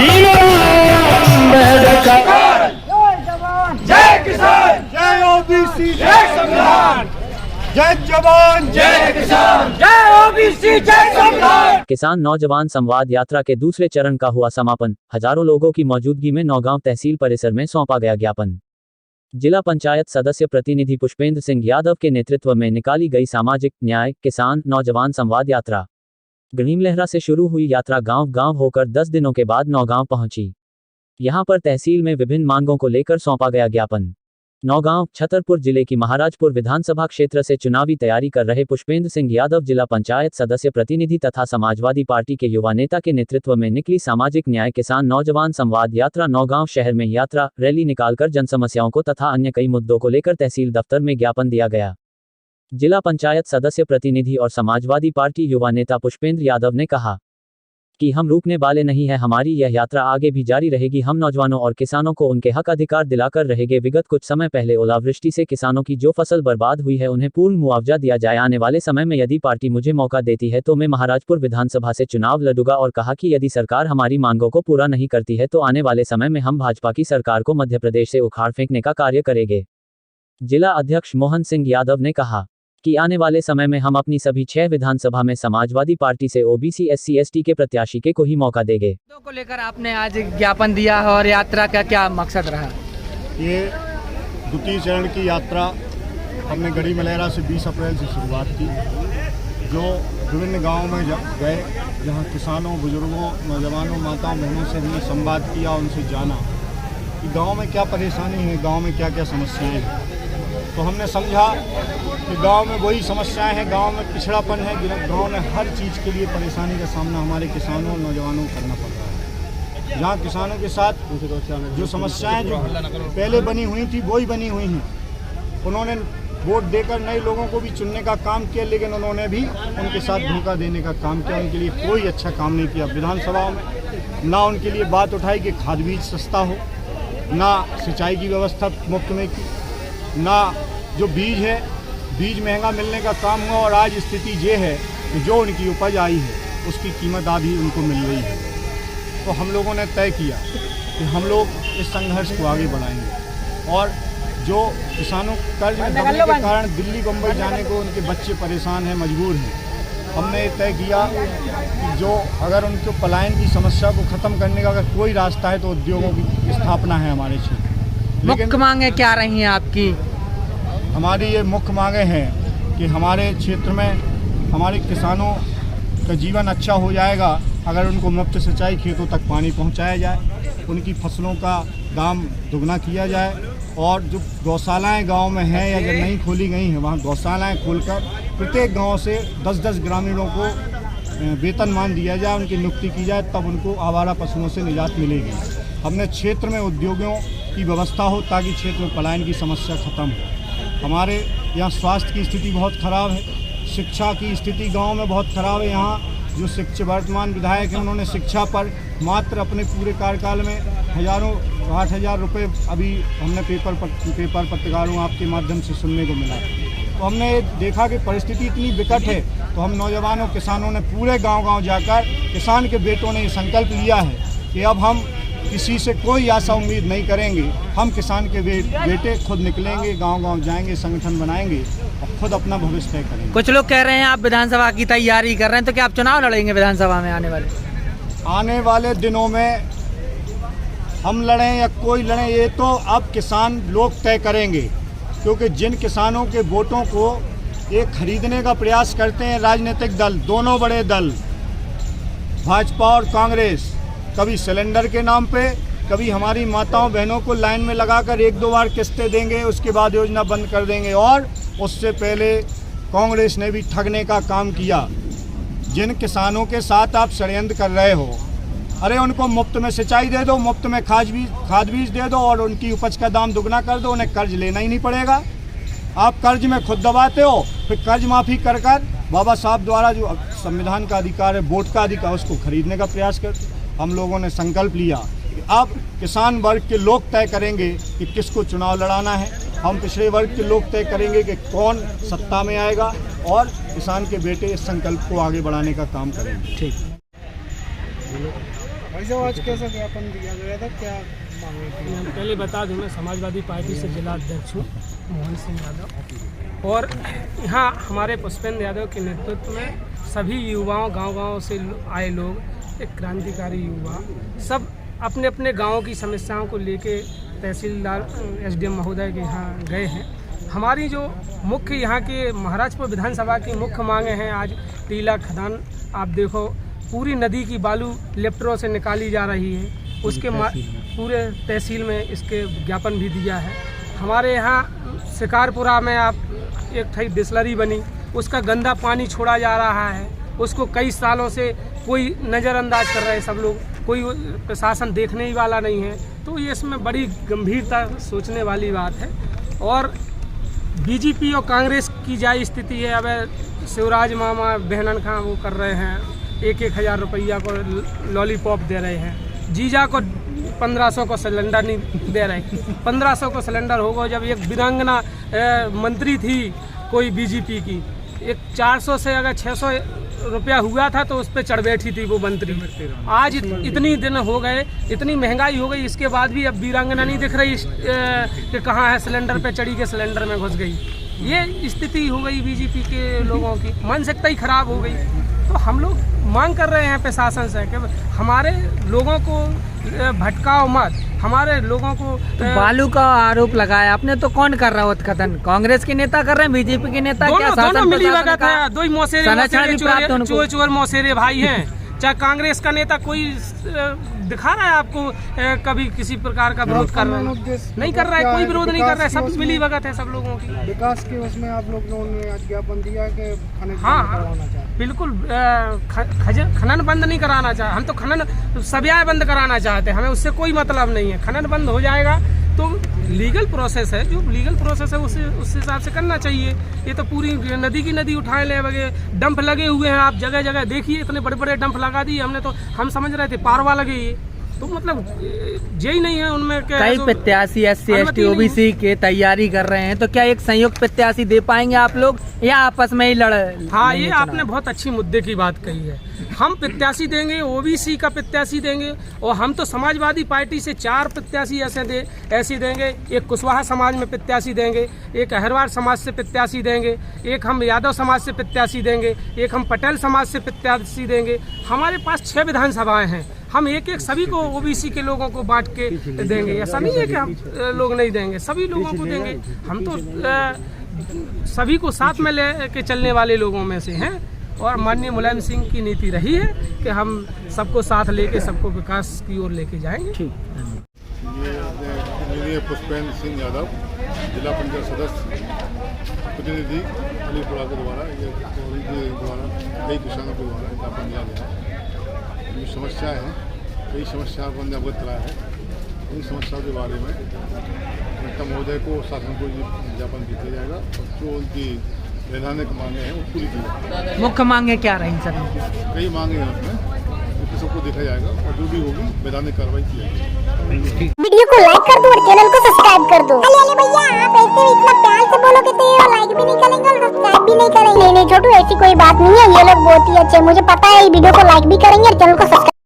जय किसान, जय ओबीसी, जय संविधान। जय जवान, जय किसान, जय ओबीसी, जय संविधान। किसान नौजवान संवाद यात्रा के दूसरे चरण का हुआ समापन। हजारों लोगों की मौजूदगी में नौगांव तहसील परिसर में सौंपा गया ज्ञापन। जिला पंचायत सदस्य प्रतिनिधि पुष्पेंद्र सिंह यादव के नेतृत्व में निकाली गई सामाजिक न्याय किसान नौजवान संवाद यात्रा। गणीमलहरा से शुरू हुई यात्रा गांव-गांव होकर 10 दिनों के बाद नौगांव पहुंची। यहां पर तहसील में विभिन्न मांगों को लेकर सौंपा गया ज्ञापन। नौगांव छतरपुर जिले की महाराजपुर विधानसभा क्षेत्र से चुनावी तैयारी कर रहे पुष्पेंद्र सिंह यादव जिला पंचायत सदस्य प्रतिनिधि तथा समाजवादी पार्टी के युवा नेता के नेतृत्व में निकली सामाजिक न्याय किसान नौजवान संवाद यात्रा नौगांव शहर में यात्रा रैली निकालकर जनसमस्याओं को तथा अन्य कई मुद्दों को लेकर तहसील दफ्तर में ज्ञापन दिया गया। जिला पंचायत सदस्य प्रतिनिधि और समाजवादी पार्टी युवा नेता पुष्पेंद्र यादव ने कहा कि हम रुकने वाले नहीं हैं, हमारी यह यात्रा आगे भी जारी रहेगी। हम नौजवानों और किसानों को उनके हक अधिकार दिलाकर रहेंगे। विगत कुछ समय पहले ओलावृष्टि से किसानों की जो फसल बर्बाद हुई है उन्हें पूर्ण मुआवजा दिया जाए। आने वाले समय में यदि पार्टी मुझे मौका देती है तो मैं महाराजपुर विधानसभा से चुनाव लड़ूंगा और कहा कि यदि सरकार हमारी मांगों को पूरा नहीं करती है तो आने वाले समय में हम भाजपा की सरकार को मध्य प्रदेश से उखाड़ फेंकने का कार्य करेंगे। जिला अध्यक्ष मोहन सिंह यादव ने कहा कि आने वाले समय में हम अपनी सभी 6 विधानसभा में समाजवादी पार्टी से ओबीसी SC ST के प्रत्याशी के को ही मौका देंगे। को लेकर आपने आज ज्ञापन दिया है और यात्रा का क्या मकसद रहा? ये द्वितीय चरण की यात्रा हमने गणीमलहरा से 20 अप्रैल से शुरुआत की, जो विभिन्न गाँवों में गए, जहाँ किसानों, बुजुर्गों, नौजवानों, माताओं, बहनों से हमने संवाद किया, उनसे जाना कि गाँव में क्या परेशानी है, गाँव में क्या क्या समस्याएँ हैं। तो हमने समझा कि गांव में वही समस्याएं हैं, गांव में पिछड़ापन है, गांव में हर चीज़ के लिए परेशानी का सामना हमारे किसानों और नौजवानों को करना पड़ रहा है। जहां किसानों के साथ जो समस्याएं जो पहले बनी हुई थी वही बनी हुई हैं। उन्होंने वोट देकर नए लोगों को भी चुनने का काम किया, लेकिन उन्होंने भी उनके साथ धोखा देने का काम किया। उनके लिए कोई अच्छा काम नहीं किया। विधानसभाओं में ना उनके लिए बात उठाई कि खाद बीज सस्ता हो, ना सिंचाई की व्यवस्था मुफ्त में की, ना जो बीज है बीज महंगा मिलने का काम हुआ। और आज स्थिति ये है कि जो उनकी उपज आई है उसकी कीमत आधी उनको मिल रही है। तो हम लोगों ने तय किया कि हम लोग इस संघर्ष को आगे बढ़ाएंगे। और जो किसानों कर्ज में दबने के कारण दिल्ली बम्बई जाने को उनके बच्चे परेशान हैं, मजबूर हैं। हमने तय किया कि जो अगर उनको पलायन की समस्या को ख़त्म करने का अगर कोई रास्ता है तो उद्योगों की स्थापना है हमारे क्षेत्र। मुख्य मांगें क्या रही हैं आपकी? हमारी ये मुख्य मांगें हैं कि हमारे क्षेत्र में हमारे किसानों का जीवन अच्छा हो जाएगा अगर उनको मुफ्त सिंचाई, खेतों तक पानी पहुंचाया जाए, उनकी फसलों का दाम दुगना किया जाए। और जो गौशालाएं गांव में हैं या जो नहीं खोली गई हैं वहां गौशालाएं खोलकर प्रत्येक गांव से 10-10 ग्रामीणों को वेतनमान दिया जाए, उनकी नियुक्ति की जाए, तब उनको आवारा पशुओं से निजात मिलेगी। हमने क्षेत्र में उद्योगों की व्यवस्था हो ताकि क्षेत्र में पलायन की समस्या खत्म हो। हमारे यहाँ स्वास्थ्य की स्थिति बहुत ख़राब है, शिक्षा की स्थिति गांव में बहुत ख़राब है। यहाँ जो वर्तमान विधायक हैं उन्होंने शिक्षा पर मात्र अपने पूरे कार्यकाल में 8,000 रुपये अभी हमने पेपर पत्रकारों आपके माध्यम से सुनने को मिला। तो हमने देखा कि परिस्थिति इतनी विकट है, तो हम नौजवानों किसानों ने पूरे गांव-गांव जाकर किसान के बेटों ने ये संकल्प लिया है कि अब हम किसी से कोई आशा उम्मीद नहीं करेंगे। हम किसान के बेटे खुद निकलेंगे, गांव-गांव जाएंगे, संगठन बनाएंगे और खुद अपना भविष्य तय करेंगे। कुछ लोग कह रहे हैं आप विधानसभा की तैयारी कर रहे हैं, तो क्या आप चुनाव लड़ेंगे विधानसभा में आने वाले दिनों में? हम लड़ें या कोई लड़े ये तो अब किसान लोग तय करेंगे, क्योंकि जिन किसानों के वोटों को ये खरीदने का प्रयास करते हैं राजनीतिक दल, दोनों बड़े दल भाजपा और कांग्रेस, कभी सिलेंडर के नाम पे, कभी हमारी माताओं बहनों को लाइन में लगाकर 1-2 बार किस्तें देंगे, उसके बाद योजना बंद कर देंगे। और उससे पहले कांग्रेस ने भी ठगने का काम किया। जिन किसानों के साथ आप षड्यंत्र कर रहे हो, अरे उनको मुफ्त में सिंचाई दे दो, मुफ्त में खाद बीज दे दो और उनकी उपज का दाम दुगना कर दो, उन्हें कर्ज लेना ही नहीं पड़ेगा। आप कर्ज में खुद दबाते हो, फिर कर्ज माफ़ी कर बाबा साहब द्वारा जो संविधान का अधिकार है, वोट का अधिकार, उसको खरीदने का प्रयास करते। हम लोगों ने संकल्प लिया कि अब किसान वर्ग के लोग तय करेंगे कि किसको चुनाव लड़ाना है। हम पिछड़े वर्ग के लोग तय करेंगे कि कौन सत्ता में आएगा और किसान के बेटे इस संकल्प को आगे बढ़ाने का काम करेंगे। ठीक। भाई साहब आज कैसा ज्ञापन दिया गया था, क्या मांगे थी? मैं पहले बता दूं, मैं समाजवादी पार्टी से जिला अध्यक्ष हूँ मोहन सिंह यादव, और यहाँ हमारे पुष्पेंद्र यादव के नेतृत्व में सभी युवाओं, गांव-गांव से आए लोग, एक क्रांतिकारी युवा, सब अपने अपने गाँव की समस्याओं को लेके तहसीलदार SDM महोदय के यहाँ गए हैं। हमारी जो मुख्य यहाँ के महाराजपुर विधानसभा की मुख्य मांगे हैं, आज टीला खदान आप देखो, पूरी नदी की बालू लेफ्टरों से निकाली जा रही है, उसके पूरे तहसील में इसके ज्ञापन भी दिया है। हमारे यहाँ शिकारपुरा में आप एक ठई डिस्लरी बनी, उसका गंदा पानी छोड़ा जा रहा है, उसको कई सालों से कोई नज़रअंदाज कर रहे हैं सब लोग, कोई प्रशासन देखने ही वाला नहीं है। तो ये इसमें बड़ी गंभीरता सोचने वाली बात है। और बीजेपी और कांग्रेस की जाए स्थिति है, अब शिवराज मामा बहनन खां वो कर रहे हैं, 1,000 रुपया को लॉलीपॉप दे रहे हैं, जीजा को 1500 को सिलेंडर नहीं दे रहे। 1500 को सिलेंडर होगा जब एक वीरांगना मंत्री थी कोई बीजेपी की, एक 400 से अगर 600 रुपया हुआ था तो उस पर चढ़ बैठी थी वो मंत्री। आज इतनी दिन हो गए, इतनी महंगाई हो गई, इसके बाद भी अब वीरांगना नहीं दिख रही कि कहाँ है, सिलेंडर पे चढ़ी के सिलेंडर में घुस गई। ये स्थिति हो गई बीजेपी के लोगों की, मानसिकता ही खराब हो गई। तो हम लोग मांग कर रहे हैं प्रशासन से कि हमारे लोगों को भटकाओ मत, हमारे लोगों को तो बालू का आरोप लगाया आपने, तो कौन कर रहा है उत्खनन? कांग्रेस के नेता कर रहे हैं, बीजेपी के नेता? दोनों मिली भगत है, दो ही मौसेरे चोर मौसेरे भाई हैं। चाहे कांग्रेस का नेता कोई दिखा रहा है आपको कभी किसी प्रकार का विरोध कर रहा है? नहीं कर रहा है, कोई विरोध नहीं कर रहा है, सब मिली भगत है सब लोगों की। विकास के उसमें आप लोगों ने आज ज्ञापन दिया कि खनन हाँ बिल्कुल, खनन बंद नहीं कराना चाहते हम, तो खनन सब्याय बंद कराना चाहते हैं, हमें उससे कोई मतलब नहीं है। खनन बंद हो जाएगा तो लीगल प्रोसेस है, जो लीगल प्रोसेस है उस हिसाब से करना चाहिए। ये तो पूरी नदी की नदी उठाए ले बगे, डंप लगे हुए हैं, आप जगह जगह देखिए, इतने बड़े बड़े डंप लगा दिए हमने, तो हम समझ रहे थे पारवा लगे ये, तो मतलब यही नहीं है उनमें। कई प्रत्याशी SC ST OBC के तैयारी कर रहे हैं, तो क्या एक संयुक्त प्रत्याशी दे पाएंगे आप लोग या आपस में ही लड़? हाँ, ये आपने बहुत अच्छी मुद्दे की बात कही है। हम प्रत्याशी देंगे, OBC का प्रत्याशी देंगे, और हम तो समाजवादी पार्टी से 4 प्रत्याशी ऐसे देंगे। एक कुशवाहा समाज में प्रत्याशी देंगे, एक अहरवार समाज से प्रत्याशी देंगे, एक हम यादव समाज से प्रत्याशी देंगे, एक हम पटेल समाज से प्रत्याशी देंगे। हमारे पास 6 विधानसभाएं हैं, हम एक सभी को OBC के लोगों को बांट के देंगे। ऐसा नहीं है कि हम लोग नहीं देंगे, सभी लोगों को देंगे। हम तो सभी को साथ में लेके चलने वाले लोगों में से हैं, और माननीय मुलायम सिंह की नीति रही है कि हम सबको साथ लेके सबको विकास की ओर लेके जाएंगे। ये पुष्पेंद्र सिंह यादव, जिला पंचायत सदस्य प्रतिनिधि अलीपुरा के द्वारा कई किसानों के द्वारा ज्ञापन दिया गया है। जो समस्याएँ हैं, कई समस्याओं को अवगत कराया है। इन समस्याओं के बारे में नेता महोदय को, शासन को ज्ञापन दिया जाएगा, और जो उनकी वैधानिक मांगे हैं वो पूरी की जाएगी। मुख्य मांगे क्या रही सर? कई मांगे हैं उसमें, उनको सबको देखा जाएगा, और जो भी होगी वैधानिक कार्रवाई की जाएगी। वीडियो को लाइक कर दो और चैनल को सब्सक्राइब कर दो। अरे भैया, आप ऐसे इतना प्यार से बोलोगे तो ये लाइक भी नहीं करेंगे और सब्सक्राइब भी नहीं करेंगे। नहीं छोटू, ऐसी कोई बात नहीं है, ये लोग बहुत ही अच्छे, मुझे पता है। वीडियो को लाइक भी करेंगे और चैनल को सब्सक्राइब